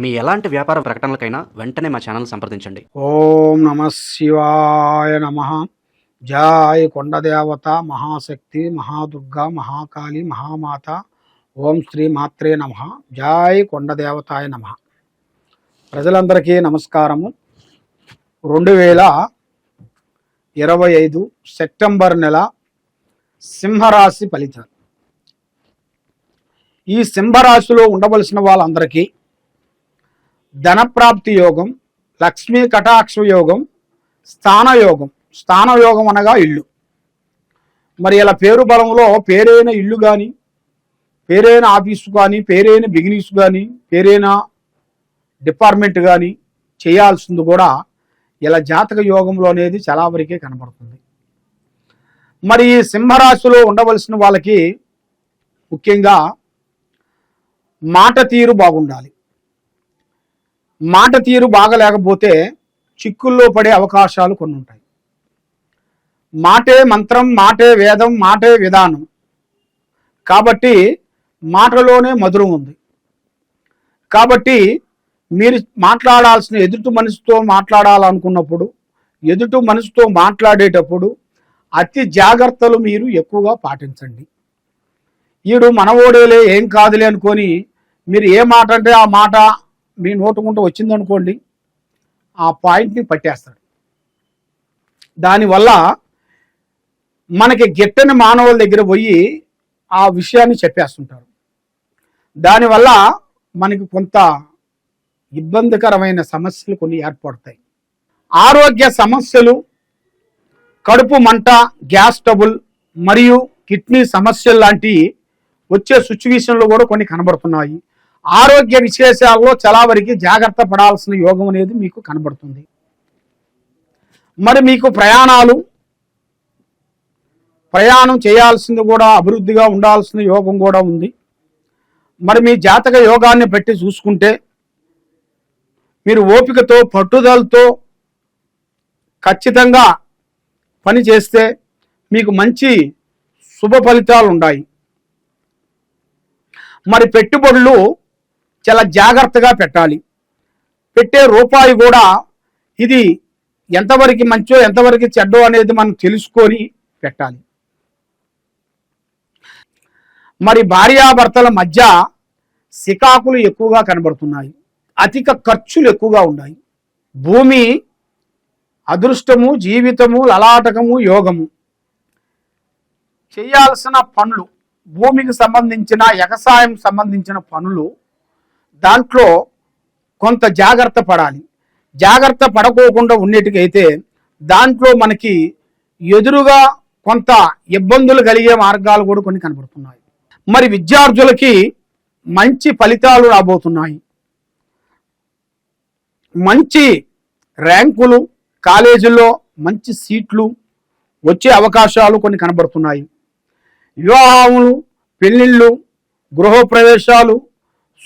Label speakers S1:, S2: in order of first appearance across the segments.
S1: మీ ఎలాంటి వ్యాపార ప్రకటనలకైనా వెంటనే మా ఛానల్ సంప్రదించండి.
S2: ఓం నమ శివాయ నమ. జయ కొండదేవత మహాశక్తి మహాదుర్గా మహాకాళి మహామాత. ఓం శ్రీ మాత్రే నమ. జయ కొండదేవతాయ నమ. ప్రజలందరికీ నమస్కారము. 2025 సెప్టెంబర్ నెల సింహరాశి ఫలితాలు. ఈ సింహరాశిలో ఉండవలసిన వాళ్ళందరికీ ధనప్రాప్తి యోగం, లక్ష్మీ కటాక్ష యోగం, స్థానయోగం. స్థానయోగం అనగా ఇల్లు. మరి ఇలా పేరు బలంలో పేరైన ఇల్లు కానీ, పేరైన ఆఫీసు కానీ, పేరైన బిజినెస్ కానీ, పేరైన డిపార్ట్మెంట్ కానీ చేయాల్సింది కూడా ఇలా జాతక యోగంలో అనేది చాలా వరకే కనబడుతుంది. మరి ఈ సింహరాశిలో ఉండవలసిన వాళ్ళకి ముఖ్యంగా మాట తీరు బాగుండాలి. మాట తీరు బాగలేకపోతే చిక్కుల్లో పడే అవకాశాలు కొన్ని ఉంటాయి. మాటే మంత్రం, మాటే వేదం, మాటే విధానం. కాబట్టి మాటలోనే మధురం ఉంది. కాబట్టి మీరు మాట్లాడాల్సిన ఎదుటి మనిషితో మాట్లాడాలనుకున్నప్పుడు, ఎదుటి మనిషితో మాట్లాడేటప్పుడు అతి జాగ్రత్తలు మీరు ఎక్కువగా పాటించండి. ఈడు మనవోడేలే ఏం కాదులే అనుకొని మీరు ఏ మాట అంటే ఆ మాట మీ నోటుకుంటూ వచ్చిందనుకోండి, ఆ పాయింట్ని పట్టేస్తాడు. దానివల్ల మనకి గిట్టని మానవుల దగ్గర పోయి ఆ విషయాన్ని చెప్పేస్తుంటారు. దానివల్ల మనకి కొంత ఇబ్బందికరమైన సమస్యలు కొన్ని ఏర్పడతాయి. ఆరోగ్య సమస్యలు, కడుపు మంట, గ్యాస్ ట్రబుల్ మరియు కిడ్నీ సమస్యలు లాంటి వచ్చే సిచ్యువేషన్లు కూడా కొన్ని కనబడుతున్నాయి. ఆరోగ్య విశేషాల్లో చాలా వరకు జాగ్రత్త పడాల్సిన యోగం అనేది మీకు కనబడుతుంది. మరి మీకు ప్రయాణం చేయాల్సింది కూడా అభివృద్ధిగా ఉండాల్సిన యోగం కూడా ఉంది. మరి మీ జాతక యోగాన్ని బట్టి చూసుకుంటే మీరు ఓపికతో పట్టుదలతో ఖచ్చితంగా పని చేస్తే మీకు మంచి శుభ ఫలితాలు ఉన్నాయి. మరి పెట్టుబడులు చాలా జాగ్రత్తగా పెట్టాలి. పెట్టే రూపాయి కూడా ఇది ఎంతవరకు మంచో ఎంతవరకు చెడ్డో అనేది మనం తెలుసుకొని పెట్టాలి. మరి భార్యాభర్తల మధ్య సికాకులు ఎక్కువగా కనబడుతున్నాయి. అధిక ఖర్చులు ఎక్కువగా ఉన్నాయి. భూమి, అదృష్టము, జీవితము, లలాటకము, యోగము. చేయాల్సిన పనులు, భూమికి సంబంధించిన వ్యవసాయం సంబంధించిన పనులు, దాంట్లో కొంత జాగ్రత్త పడాలి. జాగ్రత్త పడకోకుండా ఉండేటికైతే దాంట్లో మనకి ఎదురుగా కొంత ఇబ్బందులు కలిగే మార్గాలు కూడా కొన్ని కనబడుతున్నాయి. మరి విద్యార్థులకి మంచి ఫలితాలు రాబోతున్నాయి. మంచి ర్యాంకులు, కాలేజీల్లో మంచి సీట్లు వచ్చే అవకాశాలు కొన్ని కనబడుతున్నాయి. వివాహములు, పెళ్ళిళ్ళు, గృహప్రవేశాలు,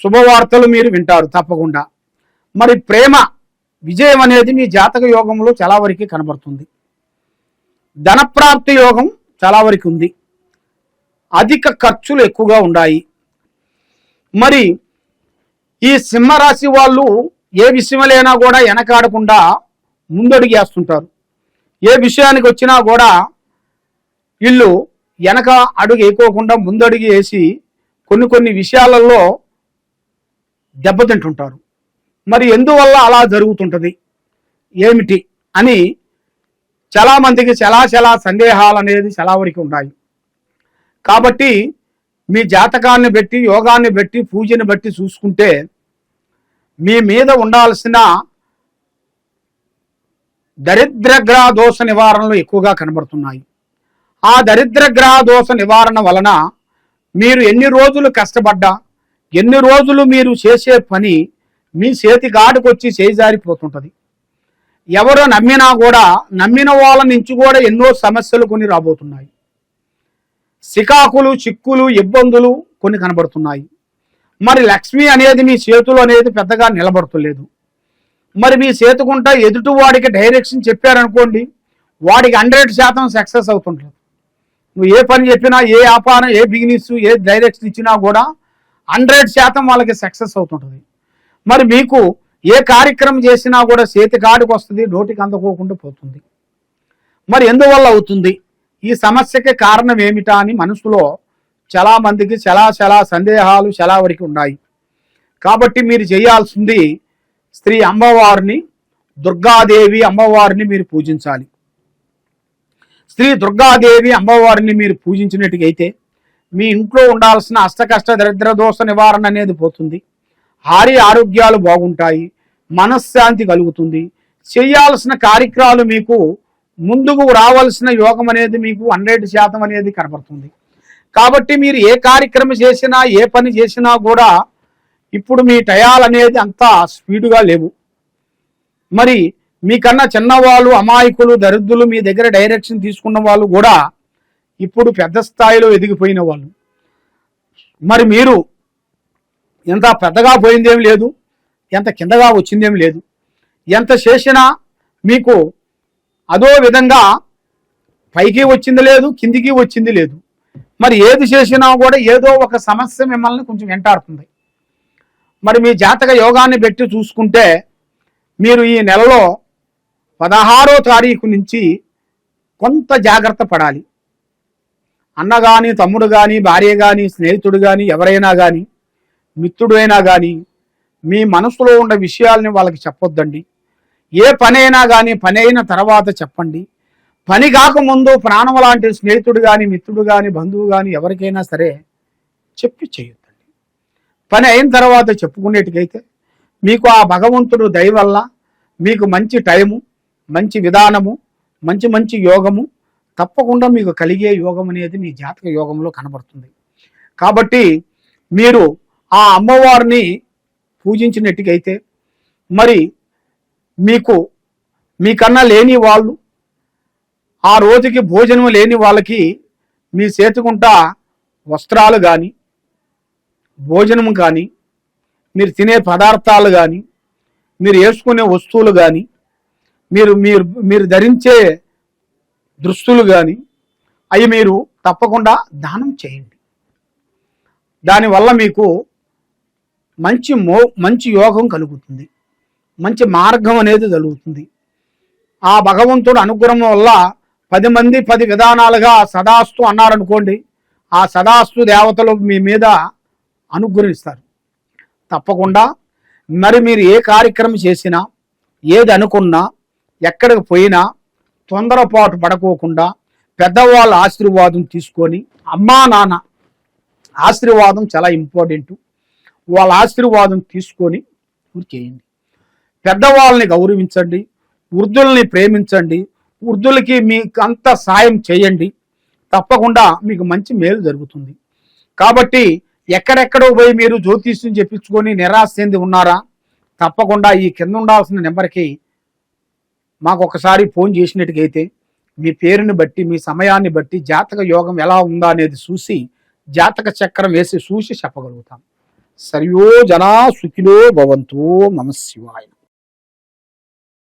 S2: శుభవార్తలు మీరు వింటారు తప్పకుండా. మరి ప్రేమ విజయం అనేది మీ జాతక యోగంలో చాలా వరకు కనబడుతుంది. ధనప్రాప్తి యోగం చాలా వరకు ఉంది. అధిక ఖర్చులు ఎక్కువగా ఉన్నాయి. మరి ఈ సింహరాశి వాళ్ళు ఏ విషయంలోనైనా కూడా వెనకాడకుండా ముందడుగు వేస్తుంటారు. ఏ విషయానికి వచ్చినా కూడా వీళ్ళు వెనక అడుగు వేయకోకుండా ముందడుగు వేసి కొన్ని విషయాలలో దెబ్బతింటుంటారు. మరి ఎందువల్ల అలా జరుగుతుంటుంది ఏమిటి అని చాలామందికి చాలా సందేహాలు అనేది చాలా వరకు ఉన్నాయి. కాబట్టి మీ జాతకాన్ని బట్టి, యోగాన్ని బట్టి, పూజని బట్టి చూసుకుంటే మీ మీద ఉండాల్సిన దరిద్రగ్రహ దోష నివారణలు ఎక్కువగా కనబడుతున్నాయి. ఆ దరిద్రగ్రహ దోష నివారణ వలన మీరు ఎన్ని రోజులు కష్టపడ్డా, ఎన్ని రోజులు మీరు చేసే పని మీ చేతి గాడికొచ్చి చేజారిపోతుంటుంది. ఎవరో నమ్మినా కూడా, నమ్మిన వాళ్ళ నుంచి కూడా ఎన్నో సమస్యలు కొన్ని రాబోతున్నాయి. సికాకులు, చిక్కులు, ఇబ్బందులు కొన్ని కనబడుతున్నాయి. మరి లక్ష్మి అనేది మీ చేతులు అనేది పెద్దగా నిలబడతలేదు. మరి మీ చేతుకుంటా ఎదుటి వాడికి డైరెక్షన్ చెప్పారనుకోండి, వాడికి 100% సక్సెస్ అవుతుంటుంది. నువ్వు ఏ పని చెప్పినా, ఏ వ్యాపారం, ఏ బిజినెస్, ఏ డైరెక్షన్ ఇచ్చినా కూడా 100% వాళ్ళకి సక్సెస్ అవుతుంటుంది. మరి మీకు ఏ కార్యక్రమం చేసినా కూడా చేతి కాడికి వస్తుంది, నోటికి అందుకోకుండా పోతుంది. మరి ఎందువల్ల అవుతుంది? ఈ సమస్యకి కారణం ఏమిటా అని మనసులో చాలా మందికి చాలా సందేహాలు చాలా వరకు ఉన్నాయి. కాబట్టి మీరు చేయాల్సింది శ్రీ అమ్మవారిని, దుర్గాదేవి అమ్మవారిని మీరు పూజించాలి. శ్రీ దుర్గాదేవి అమ్మవారిని మీరు పూజించినట్టుగైతే మీ ఇంట్లో ఉండాల్సిన అష్టకష్ట దరిద్ర దోష నివారణ అనేది పోతుంది, ఆరోగ్యాలు బాగుంటాయి, మనశ్శాంతి కలుగుతుంది, చేయాల్సిన కార్యక్రమాలు మీకు ముందుకు రావాల్సిన యోగం అనేది మీకు 100% అనేది కనబడుతుంది. కాబట్టి మీరు ఏ కార్యక్రమం చేసినా ఏ పని చేసినా కూడా ఇప్పుడు మీ టయాలు అనేది అంతా స్పీడుగా లేవు. మరి మీకన్నా చిన్నవాళ్ళు, అమాయకులు, దరిద్రులు, మీ దగ్గర డైరెక్షన్ తీసుకున్న వాళ్ళు కూడా ఇప్పుడు పెద్ద స్థాయిలో ఎదిగిపోయిన వాళ్ళు. మరి మీరు ఎంత పెద్దగా పోయిందేం లేదు, ఎంత కిందగా వచ్చిందేం లేదు. ఎంత చేసినా మీకు అదో విధంగా పైకి వచ్చింది లేదు, కిందికి వచ్చింది లేదు. మరి ఏది చేసినా కూడా ఏదో ఒక సమస్య మిమ్మల్ని కొంచెం వెంటాడుతుంది. మరి మీ జాతక యోగాన్ని పెట్టి చూసుకుంటే మీరు ఈ నెలలో 16వ తారీఖు నుంచి కొంత జాగ్రత్త పడాలి. అన్న కానీ, తమ్ముడు కానీ, భార్య కానీ, స్నేహితుడు కానీ, ఎవరైనా కానీ, మిత్రుడు అయినా కానీ మీ మనసులో ఉన్న విషయాల్ని వాళ్ళకి చెప్పొద్దండి. ఏ పనైనా కానీ పని అయిన తర్వాత చెప్పండి. పని కాకముందు ప్రాణం లాంటి స్నేహితుడు కానీ, మిత్రుడు కానీ, బంధువు కానీ ఎవరికైనా సరే చెప్పి చేయొద్దండి. పని అయిన తర్వాత చెప్పుకునేటికైతే మీకు ఆ భగవంతుడు దయ వల్ల మీకు మంచి టైము, మంచి విధానము, మంచి యోగము తప్పకుండా మీకు కలిగే యోగం అనేది మీ జాతక యోగంలో కనబడుతుంది. కాబట్టి మీరు ఆ అమ్మవారిని పూజించినట్టుకైతే మరి మీకన్నా లేని వాళ్ళు, ఆ రోజుకి భోజనం లేని వాళ్ళకి మీ చేతికుంటా వస్త్రాలు కానీ, భోజనం కానీ, మీరు తినే పదార్థాలు కానీ, మీరు వేసుకునే వస్తువులు కానీ, మీరు ధరించే దుస్తులు కానీ అవి మీరు తప్పకుండా దానం చేయండి. దానివల్ల మీకు మంచి యోగం కలుగుతుంది, మంచి మార్గం అనేది కలుగుతుంది. ఆ భగవంతుడు అనుగ్రహం వల్ల 10 మంది 10 విధానాలుగా సదాస్తు అన్నారనుకోండి, ఆ సదాస్తు దేవతలు మీ మీద అనుగ్రహిస్తారు తప్పకుండా. మరి మీరు ఏ కార్యక్రమం చేసినా, ఏది అనుకున్నా, ఎక్కడికి పోయినా తొందరపాటు పడుకోకుండా పెద్దవాళ్ళ ఆశీర్వాదం తీసుకొని, అమ్మా నాన్న ఆశీర్వాదం చాలా ఇంపార్టెంట్, వాళ్ళ ఆశీర్వాదం తీసుకొని చేయండి. పెద్దవాళ్ళని గౌరవించండి, వృద్ధుల్ని ప్రేమించండి, వృద్ధులకి మీకు అంత సాయం చేయండి. తప్పకుండా మీకు మంచి మేలు జరుగుతుంది. కాబట్టి ఎక్కడెక్కడో పోయి మీరు జ్యోతిష్యం చెప్పించుకొని నిరాశ చెంది ఉన్నారా? తప్పకుండా ఈ కింద ఉండాల్సిన నెంబర్కి మాకు ఒకసారి ఫోన్ చేసినట్టుగైతే మీ పేరుని బట్టి, మీ సమయాన్ని బట్టి జాతక యోగం ఎలా ఉందా అనేది చూసి జాతక చక్రం వేసి చూసి చెప్పగలుగుతాం. సర్వో జనా సుఖినో భవంతు. నమః శివాయ.